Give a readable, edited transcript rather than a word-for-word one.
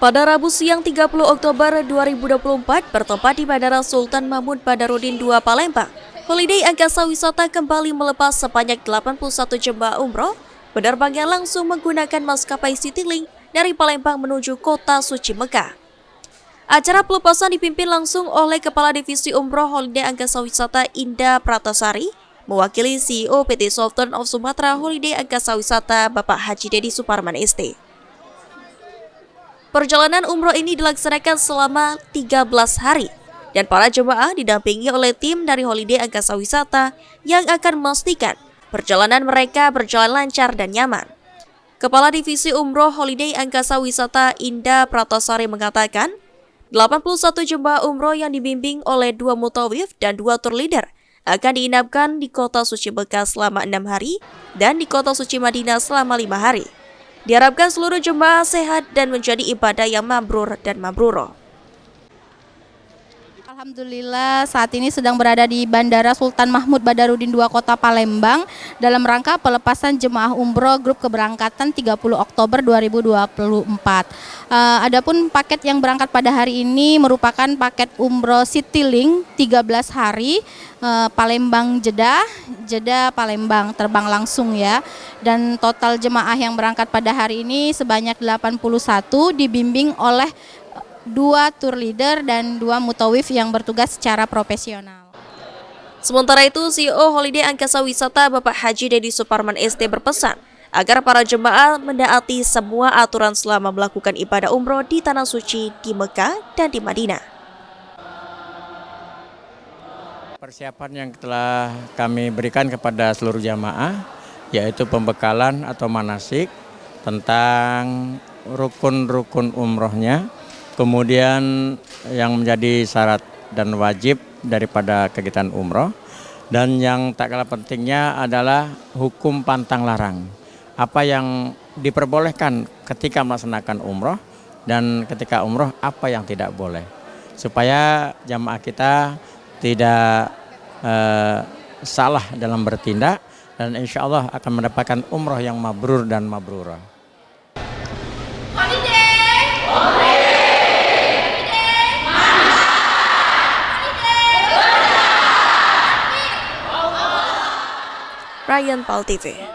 Pada Rabu siang 30 Oktober 2024, bertempat di Bandara Sultan Mahmud Badarudin II Palembang, Holiday Angkasa Wisata kembali melepas sebanyak 81 jemaah umroh penerbangan langsung menggunakan maskapai Citylink dari Palembang menuju kota suci Mekah. Acara pelepasan dipimpin langsung oleh Kepala Divisi Umroh Holiday Angkasa Wisata Indah Pratasari, mewakili CEO PT Sultan of Sumatra Holiday Angkasa Wisata Bapak Haji Dedi Suparman ST. Perjalanan umroh ini dilaksanakan selama 13 hari dan para jemaah didampingi oleh tim dari Holiday Angkasa Wisata yang akan memastikan perjalanan mereka berjalan lancar dan nyaman. Kepala Divisi Umroh Holiday Angkasa Wisata Indah Pratasari mengatakan, 81 jemaah umroh yang dibimbing oleh 2 mutawif dan 2 tour leader akan diinapkan di kota suci Mekah selama 6 hari dan di kota suci Madinah selama 5 hari. Diharapkan seluruh jemaah sehat dan menjadi ibadah yang mabrur dan mabruroh. Alhamdulillah saat ini sedang berada di Bandara Sultan Mahmud Badarudin II Kota Palembang dalam rangka pelepasan jemaah umroh grup keberangkatan 30 Oktober 2024. Adapun paket yang berangkat pada hari ini merupakan paket umroh Citylink 13 hari Palembang Jeddah Palembang terbang langsung ya. Dan total jemaah yang berangkat pada hari ini sebanyak 81 dibimbing oleh 2 tour leader dan 2 mutawif yang bertugas secara profesional. Sementara itu, CEO Holiday Angkasa Wisata Bapak Haji Dedi Suparman ST berpesan agar para jemaah menaati semua aturan selama melakukan ibadah umroh di Tanah Suci di Mekah dan di Madinah. Persiapan yang telah kami berikan kepada seluruh jamaah yaitu pembekalan atau manasik tentang rukun-rukun umrohnya, kemudian yang menjadi syarat dan wajib daripada kegiatan umroh, dan yang tak kalah pentingnya adalah hukum pantang larang. Apa yang diperbolehkan ketika melaksanakan umroh dan ketika umroh apa yang tidak boleh. Supaya jamaah kita tidak salah dalam bertindak dan insya Allah akan mendapatkan umroh yang mabrur dan mabrurah. Ryan Pal TV.